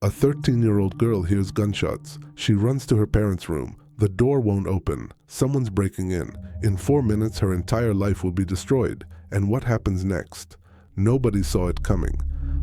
A 13-year-old girl hears gunshots. She runs to her parents' room. The door won't open. Someone's breaking in. In 4 minutes, her entire life will be destroyed. And what happens next? Nobody saw it coming.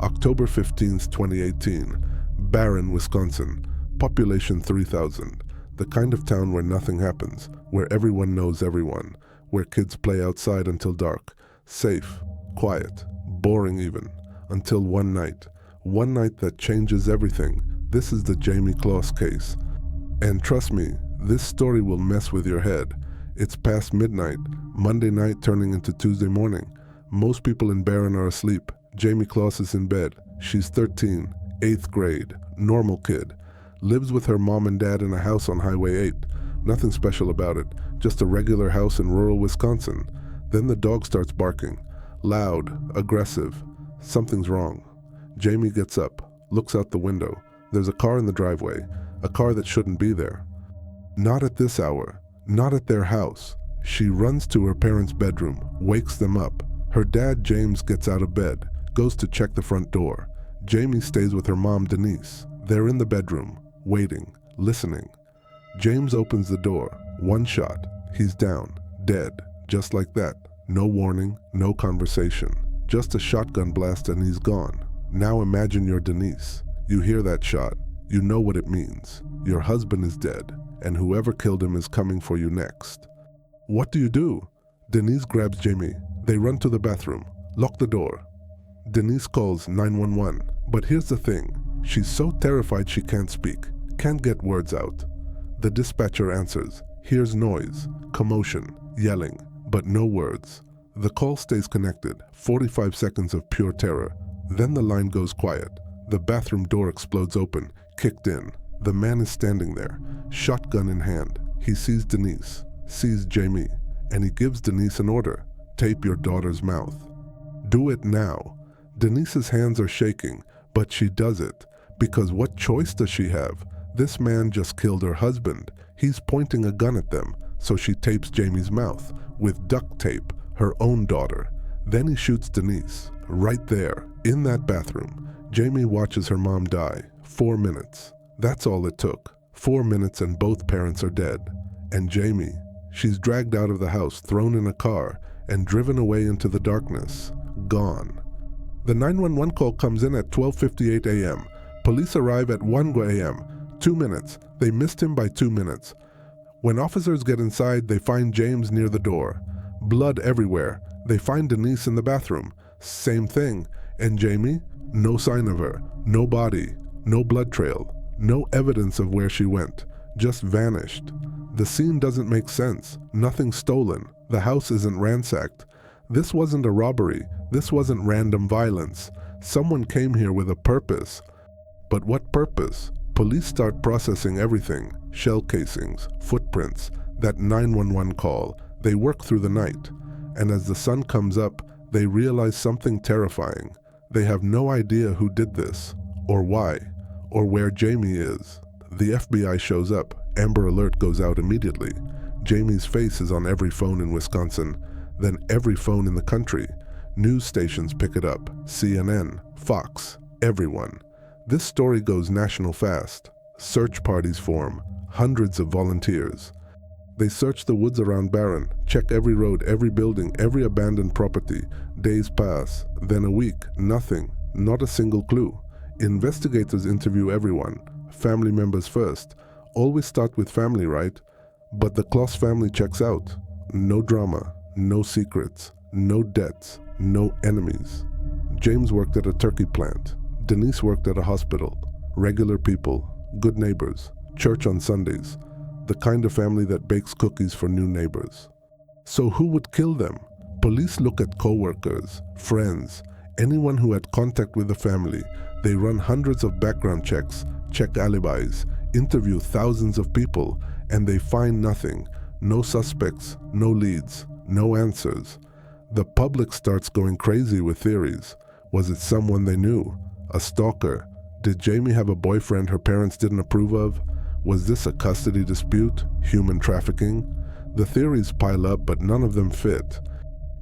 October 15th, 2018. Barron, Wisconsin. Population 3,000. The kind of town where nothing happens, where everyone knows everyone, where kids play outside until dark. Safe, quiet, boring even. Until one night that changes everything. This is the Jayme Closs case. And trust me, this story will mess with your head. It's past midnight, Monday night turning into Tuesday morning. Most people in Barron are asleep. Jayme Closs is in bed. She's 13, 8th grade, normal kid. Lives with her mom and dad in a house on Highway 8. Nothing special about it, just a regular house in rural Wisconsin. Then the dog starts barking. Loud, aggressive. Something's wrong. Jayme gets up, looks out the window. There's a car in the driveway, a car that shouldn't be there. Not at this hour, not at their house. She runs to her parents' bedroom, wakes them up. Her dad, James, gets out of bed, goes to check the front door. Jayme stays with her mom, Denise. They're in the bedroom, waiting, listening. James opens the door. One shot. He's down, dead, just like that. No warning, no conversation. Just a shotgun blast and he's gone. Now imagine you're Denise. You hear that shot. You know what it means. Your husband is dead, and whoever killed him is coming for you next. What do? Denise grabs Jayme. They run to the bathroom, lock the door. Denise calls 911, but here's the thing. She's so terrified she can't speak, can't get words out. The dispatcher answers, hears noise, commotion, yelling, but no words. The call stays connected, 45 seconds of pure terror. Then the line goes quiet. The bathroom door explodes open, kicked in. The man is standing there, shotgun in hand. He sees Denise, sees Jayme, and he gives Denise an order. Tape your daughter's mouth. Do it now. Denise's hands are shaking, but she does it. Because what choice does she have? This man just killed her husband. He's pointing a gun at them, so she tapes Jayme's mouth with duct tape, her own daughter. Then he shoots Denise, right there, in that bathroom. Jayme watches her mom die. 4 minutes. That's all it took. 4 minutes and both parents are dead. And Jayme, she's dragged out of the house, thrown in a car, and driven away into the darkness. Gone. The 911 call comes in at 12:58 a.m. Police arrive at 1 a.m. 2 minutes. They missed him by 2 minutes. When officers get inside, they find James near the door. Blood everywhere. They find Denise in the bathroom. Same thing. And Jayme? No sign of her. No body. No blood trail. No evidence of where she went. Just vanished. The scene doesn't make sense. Nothing stolen. The house isn't ransacked. This wasn't a robbery. This wasn't random violence. Someone came here with a purpose. But what purpose? Police start processing everything. Shell casings, footprints, that 911 call. They work through the night. And as the sun comes up, they realize something terrifying. They have no idea who did this, or why, or where Jayme is. The FBI shows up. Amber Alert goes out immediately. Jayme's face is on every phone in Wisconsin, then every phone in the country. News stations pick it up. CNN, Fox, everyone. This story goes national fast. Search parties form. Hundreds of volunteers. They search the woods around Barron, check every road, every building, every abandoned property. Days pass, then a week, nothing, not a single clue. Investigators interview everyone, family members first. Always start with family, right? But the Closs family checks out. No drama, no secrets, no debts, no enemies. James worked at a turkey plant. Denise worked at a hospital. Regular people, good neighbors, church on Sundays. The kind of family that bakes cookies for new neighbors. So who would kill them? Police look at co-workers, friends, anyone who had contact with the family. They run hundreds of background checks, check alibis, interview thousands of people, and they find nothing. No suspects, no leads, no answers. The public starts going crazy with theories. Was it someone they knew? A stalker? Did Jayme have a boyfriend her parents didn't approve of? Was this a custody dispute? Human trafficking? The theories pile up, but none of them fit.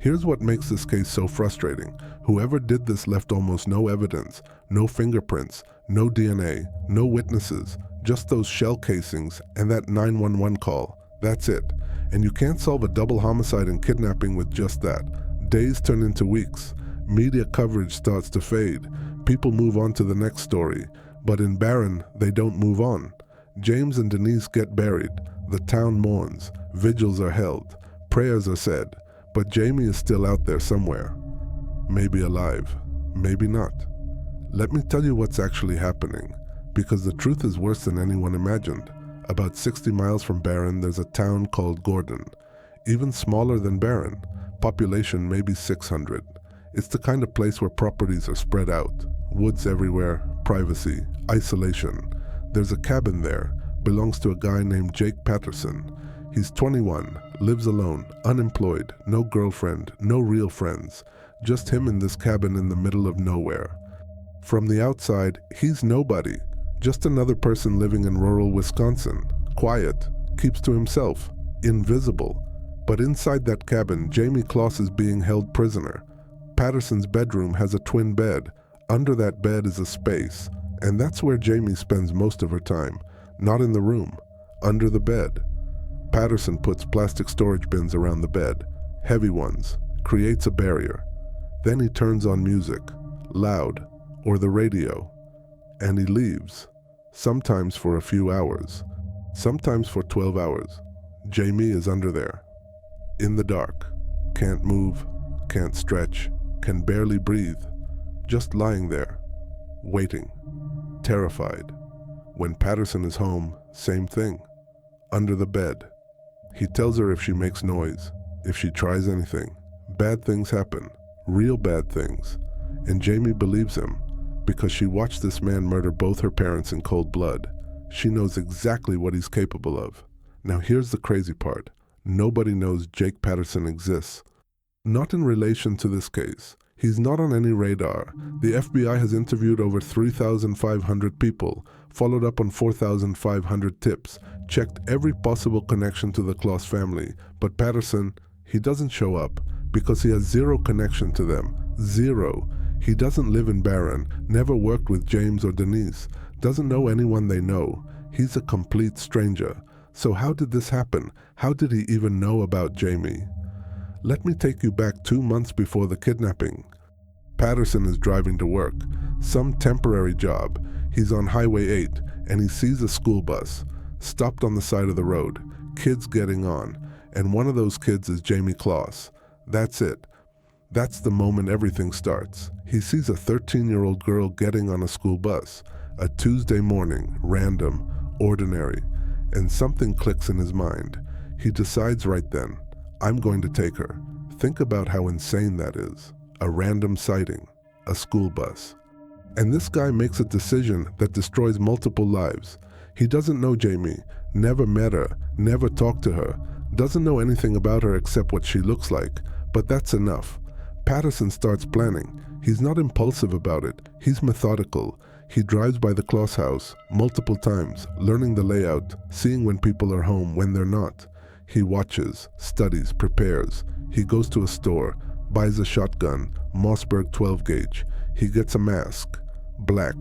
Here's what makes this case so frustrating. Whoever did this left almost no evidence, no fingerprints, no DNA, no witnesses, just those shell casings and that 911 call. That's it. And you can't solve a double homicide and kidnapping with just that. Days turn into weeks. Media coverage starts to fade. People move on to the next story. But in Barron, they don't move on. James and Denise get buried. The town mourns. Vigils are held. Prayers are said. But Jayme is still out there somewhere. Maybe alive. Maybe not. Let me tell you what's actually happening, because the truth is worse than anyone imagined. About 60 miles from Barron, there's a town called Gordon. Even smaller than Barron. Population maybe 600. It's the kind of place where properties are spread out. Woods everywhere, privacy, isolation. There's a cabin there, belongs to a guy named Jake Patterson. He's 21, lives alone, unemployed, no girlfriend, no real friends. Just him in this cabin in the middle of nowhere. From the outside, he's nobody. Just another person living in rural Wisconsin. Quiet, keeps to himself, invisible. But inside that cabin, Jayme Closs is being held prisoner. Patterson's bedroom has a twin bed. Under that bed is a space. And that's where Jayme spends most of her time. Not in the room, under the bed. Patterson puts plastic storage bins around the bed, heavy ones, creates a barrier. Then he turns on music, loud, or the radio, and he leaves, sometimes for a few hours, sometimes for 12 hours. Jayme is under there, in the dark, can't move, can't stretch, can barely breathe, just lying there, waiting, terrified. When Patterson is home, same thing, under the bed. He tells her if she makes noise, if she tries anything, bad things happen, real bad things. And Jayme believes him because she watched this man murder both her parents in cold blood. She knows exactly what he's capable of. Now here's the crazy part. Nobody knows Jake Patterson exists. Not in relation to this case. He's not on any radar. The FBI has interviewed over 3,500 people, followed up on 4,500 tips, checked every possible connection to the Closs family, but Patterson, he doesn't show up because he has zero connection to them. Zero. He doesn't live in Barron, never worked with James or Denise, doesn't know anyone they know. He's a complete stranger. So how did this happen? How did he even know about Jayme? Let me take you back 2 months before the kidnapping. Patterson is driving to work, some temporary job. He's on Highway 8 and he sees a school bus, stopped on the side of the road, kids getting on, and one of those kids is Jayme Closs. That's it. That's the moment everything starts. He sees a 13-year-old girl getting on a school bus, a Tuesday morning, random, ordinary, and something clicks in his mind. He decides right then, I'm going to take her. Think about how insane that is. A random sighting, a school bus. And this guy makes a decision that destroys multiple lives. He doesn't know Jayme, never met her, never talked to her, doesn't know anything about her except what she looks like, but that's enough. Patterson starts planning. He's not impulsive about it, he's methodical. He drives by the Closs house multiple times, learning the layout, seeing when people are home, when they're not. He watches, studies, prepares. He goes to a store, buys a shotgun, Mossberg 12 gauge. He gets a mask, black,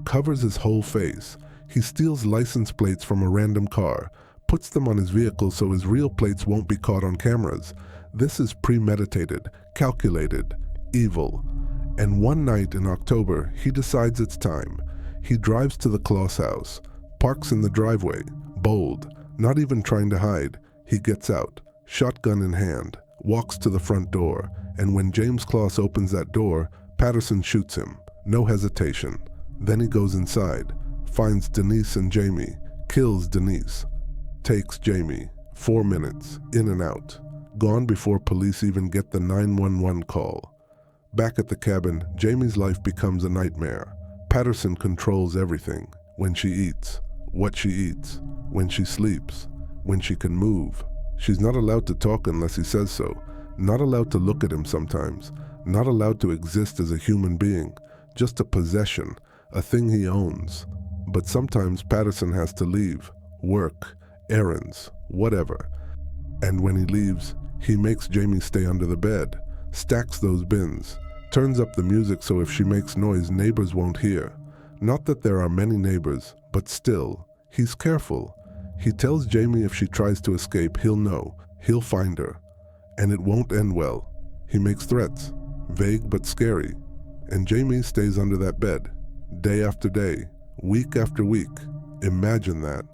covers his whole face. He steals license plates from a random car, puts them on his vehicle so his real plates won't be caught on cameras. This is premeditated, calculated, evil. And one night in October, he decides it's time. He drives to the Closs house, parks in the driveway, bold, not even trying to hide. He gets out, shotgun in hand, walks to the front door, and when James Closs opens that door, Patterson shoots him, no hesitation. Then he goes inside, finds Denise and Jayme, kills Denise, takes Jayme, 4 minutes, in and out, gone before police even get the 911 call. Back at the cabin, Jayme's life becomes a nightmare. Patterson controls everything, when she eats, what she eats, when she sleeps, when she can move. She's not allowed to talk unless he says so, not allowed to look at him sometimes, not allowed to exist as a human being, just a possession, a thing he owns. But sometimes Patterson has to leave, work, errands, whatever. And when he leaves, He makes Jayme stay under the bed, stacks those bins, turns up the music so if she makes noise, neighbors won't hear. Not that there are many neighbors, but still, he's careful. He tells Jayme if she tries to escape, he'll know, he'll find her. And it won't end well. He makes threats, vague but scary. And Jayme stays under that bed, day after day, week after week. Imagine that.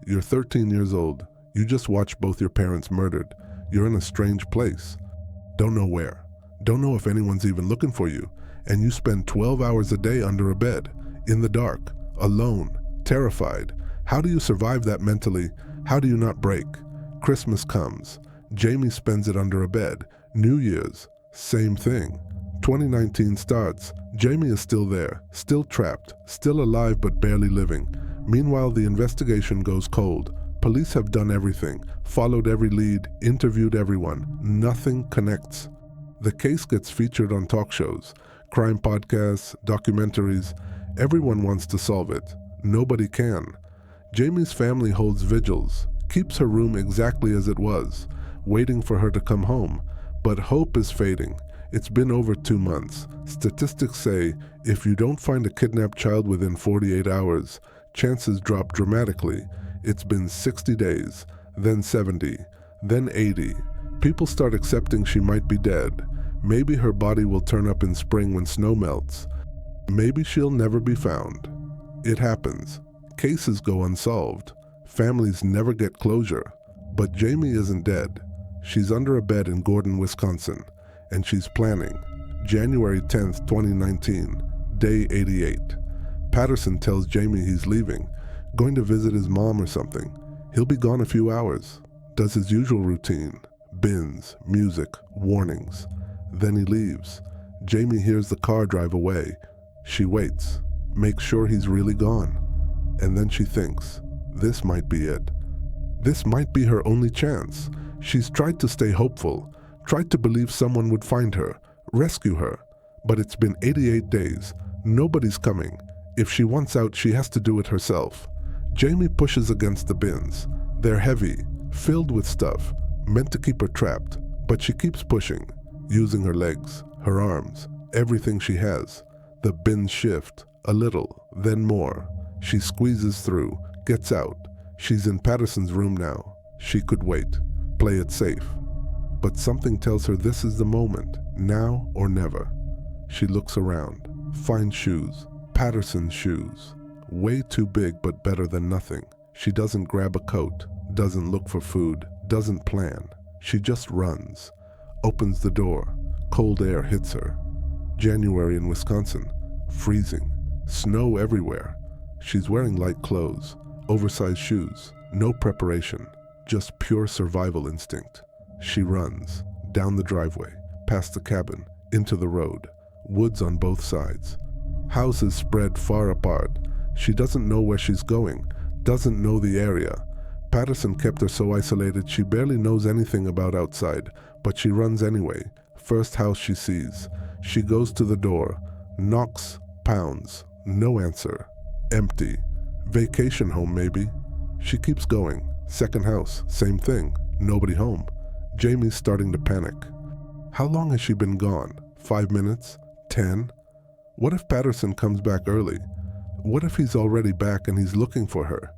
You're 13 years old. You just watched both your parents murdered. You're in a strange place. Don't know where. Don't know if anyone's even looking for you. And you spend 12 hours a day under a bed, in the dark, alone, terrified. How do you survive that mentally? How do you not break? Christmas comes. Jayme spends it under a bed. New Year's, same thing. 2019 starts. Jayme is still there, still trapped, still alive but barely living. Meanwhile, the investigation goes cold. Police have done everything, followed every lead, interviewed everyone. Nothing connects. The case gets featured on talk shows, crime podcasts, documentaries. Everyone wants to solve it. Nobody can. Jayme's family holds vigils, keeps her room exactly as it was, waiting for her to come home. But hope is fading. It's been over 2 months. Statistics say if you don't find a kidnapped child within 48 hours, chances drop dramatically. It's been 60 days, then 70, then 80. People start accepting she might be dead. Maybe her body will turn up in spring when snow melts. Maybe she'll never be found. It happens. Cases go unsolved. Families never get closure. But Jayme isn't dead. She's under a bed in Gordon, Wisconsin, and she's planning. January 10th, 2019, day 88. Patterson tells Jayme he's leaving, going to visit his mom or something. He'll be gone a few hours. Does his usual routine. Bins, music, warnings. Then he leaves. Jayme hears the car drive away. She waits, makes sure he's really gone. And then she thinks, this might be it. This might be her only chance. She's tried to stay hopeful, tried to believe someone would find her, rescue her. But it's been 88 days. Nobody's coming. If she wants out, she has to do it herself. Jayme pushes against the bins. They're heavy, filled with stuff, meant to keep her trapped. But she keeps pushing, using her legs, her arms, everything she has. The bins shift, a little, then more. She squeezes through, gets out. She's in Patterson's room now. She could wait, play it safe. But something tells her this is the moment, now or never. She looks around, finds shoes, Patterson's shoes. Way too big but better than nothing. She doesn't grab a coat, doesn't look for food, doesn't plan. She just runs, opens the door. Cold air hits her. January in Wisconsin, freezing, snow everywhere. She's wearing light clothes, oversized shoes, no preparation, just pure survival instinct. She runs, down the driveway, past the cabin, into the road, woods on both sides. Houses spread far apart. She doesn't know where she's going, doesn't know the area. Patterson kept her so isolated she barely knows anything about outside, but she runs anyway. First house she sees. She goes to the door, knocks, pounds, no answer. Empty. Vacation home maybe. She keeps going. Second house, same thing, nobody home. Jayme's starting to panic. How long has she been gone? 5 minutes? 10? What if Patterson comes back early? What if he's already back and he's looking for her?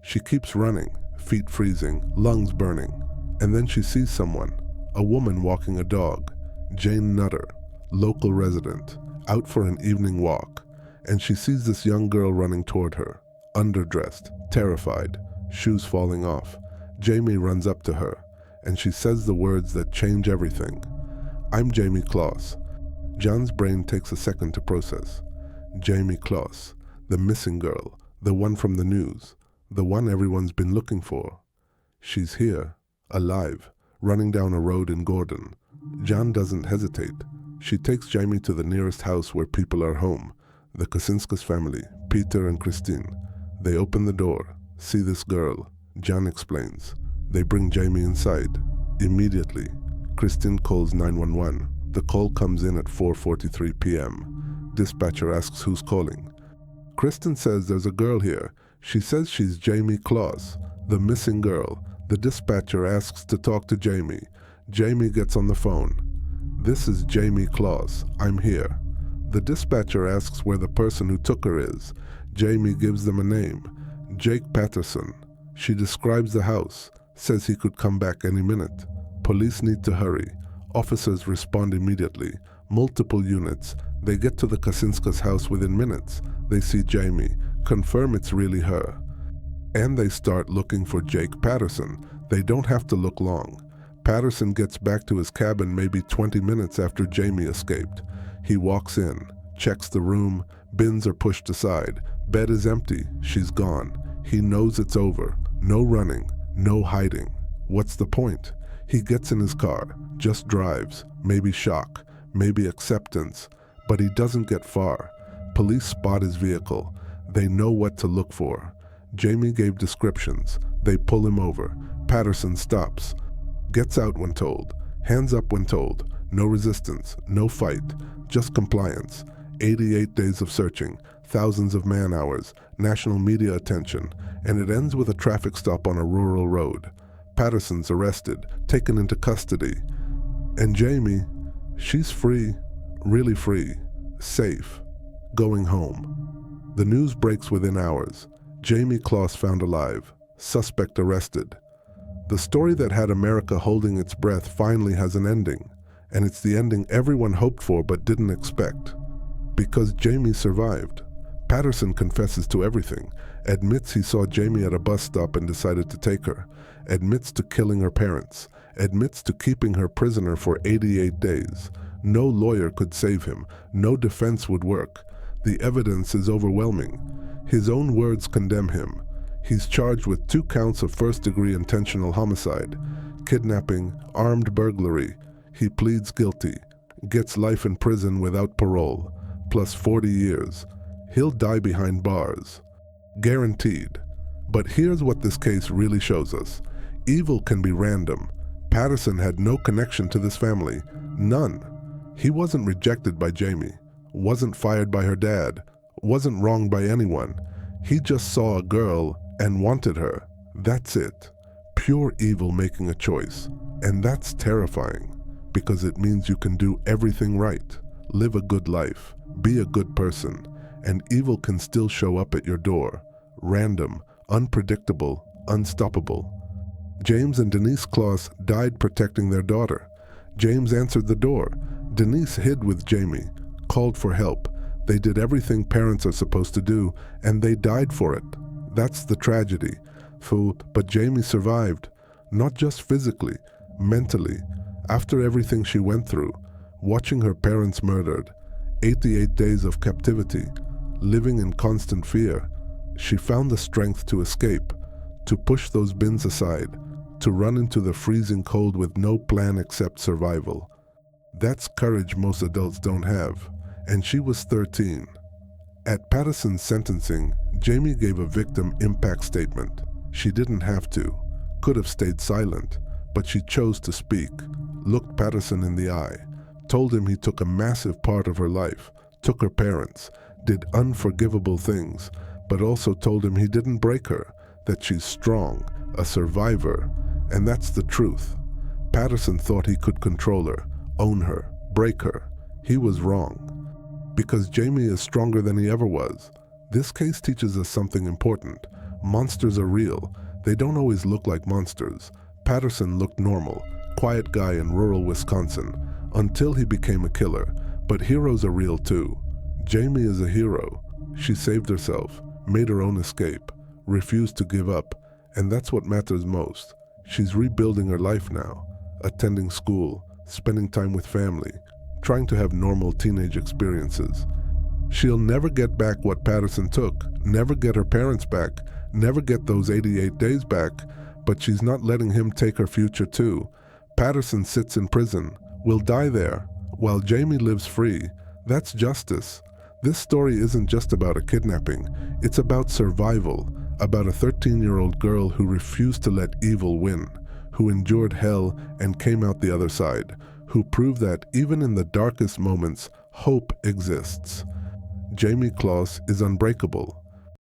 She keeps running, feet freezing, lungs burning. And then she sees someone, a woman walking a dog. Jane Nutter, local resident, out for an evening walk. And she sees this young girl running toward her, underdressed, terrified, shoes falling off. Jayme runs up to her, and she says the words that change everything. I'm Jayme Closs. John's brain takes a second to process. Jayme Closs, the missing girl, the one from the news, the one everyone's been looking for. She's here, alive, running down a road in Gordon. John doesn't hesitate. She takes Jayme to the nearest house where people are home. The Kosinskis family, Peter and Christine. They open the door, see this girl. John explains. They bring Jayme inside. Immediately, Christine calls 911. The call comes in at 4:43 p.m. Dispatcher asks who's calling. Kristen says there's a girl here. She says she's Jayme Closs, the missing girl. The dispatcher asks to talk to Jayme. Jayme gets on the phone. "This is Jayme Closs. I'm here." The dispatcher asks where the person who took her is. Jayme gives them a name, Jake Patterson. She describes the house, says he could come back any minute. Police need to hurry. Officers respond immediately. Multiple units. They get to the Kaczynska's house within minutes. They see Jayme, confirm it's really her. And they start looking for Jake Patterson. They don't have to look long. Patterson gets back to his cabin maybe 20 minutes after Jayme escaped. He walks in, checks the room, bins are pushed aside, bed is empty, she's gone. He knows it's over. No running, no hiding. What's the point? He gets in his car, just drives, maybe shock, maybe acceptance, but he doesn't get far. Police spot his vehicle. They know what to look for. Jayme gave descriptions. They pull him over. Patterson stops. Gets out when told. Hands up when told. No resistance, no fight, just compliance. 88 days of searching, thousands of man-hours, national media attention, and it ends with a traffic stop on a rural road. Patterson's arrested, taken into custody. And Jayme, she's free, really free, safe, going home. The news breaks within hours. Jayme Closs found alive, suspect arrested. The story that had America holding its breath finally has an ending, and it's the ending everyone hoped for but didn't expect. Because Jayme survived. Patterson confesses to everything, admits he saw Jayme at a bus stop and decided to take her, admits to killing her parents, admits to keeping her prisoner for 88 days. No lawyer could save him, no defense would work. The evidence is overwhelming. His own words condemn him. He's charged with 2 counts of first-degree intentional homicide, kidnapping, armed burglary. He pleads guilty, gets life in prison without parole, plus 40 years. He'll die behind bars. Guaranteed. But here's what this case really shows us. Evil can be random. Patterson had no connection to this family. None. He wasn't rejected by Jayme, wasn't fired by her dad, wasn't wronged by anyone. He just saw a girl and wanted her. That's it. Pure evil making a choice. And that's terrifying, because it means you can do everything right, live a good life, be a good person, and evil can still show up at your door. Random, unpredictable, unstoppable. James and Denise Closs died protecting their daughter. James answered the door. Denise hid with Jayme, called for help. They did everything parents are supposed to do, and they died for it. That's the tragedy. But Jayme survived, not just physically, mentally. After everything she went through, watching her parents murdered, 88 days of captivity, living in constant fear, she found the strength to escape, to push those bins aside, to run into the freezing cold with no plan except survival. That's courage most adults don't have, and she was 13. At Patterson's sentencing, Jayme gave a victim impact statement. She didn't have to, could have stayed silent, but she chose to speak, looked Patterson in the eye, told him he took a massive part of her life, took her parents, did unforgivable things, but also told him he didn't break her, that she's strong, a survivor, and that's the truth. Patterson thought he could control her, own her, break her. He was wrong. Because Jayme is stronger than he ever was. This case teaches us something important. Monsters are real. They don't always look like monsters. Patterson looked normal, quiet guy in rural Wisconsin, until he became a killer. But heroes are real too. Jayme is a hero. She saved herself, made her own escape, refused to give up, and that's what matters most. She's rebuilding her life now, attending school, spending time with family, trying to have normal teenage experiences. She'll never get back what Patterson took, never get her parents back, never get those 88 days back, but she's not letting him take her future too. Patterson sits in prison, will die there, while Jayme lives free. That's justice. This story isn't just about a kidnapping, it's about survival, about a 13-year-old girl who refused to let evil win, who endured hell and came out the other side, who proved that even in the darkest moments, hope exists. Jayme Closs is unbreakable.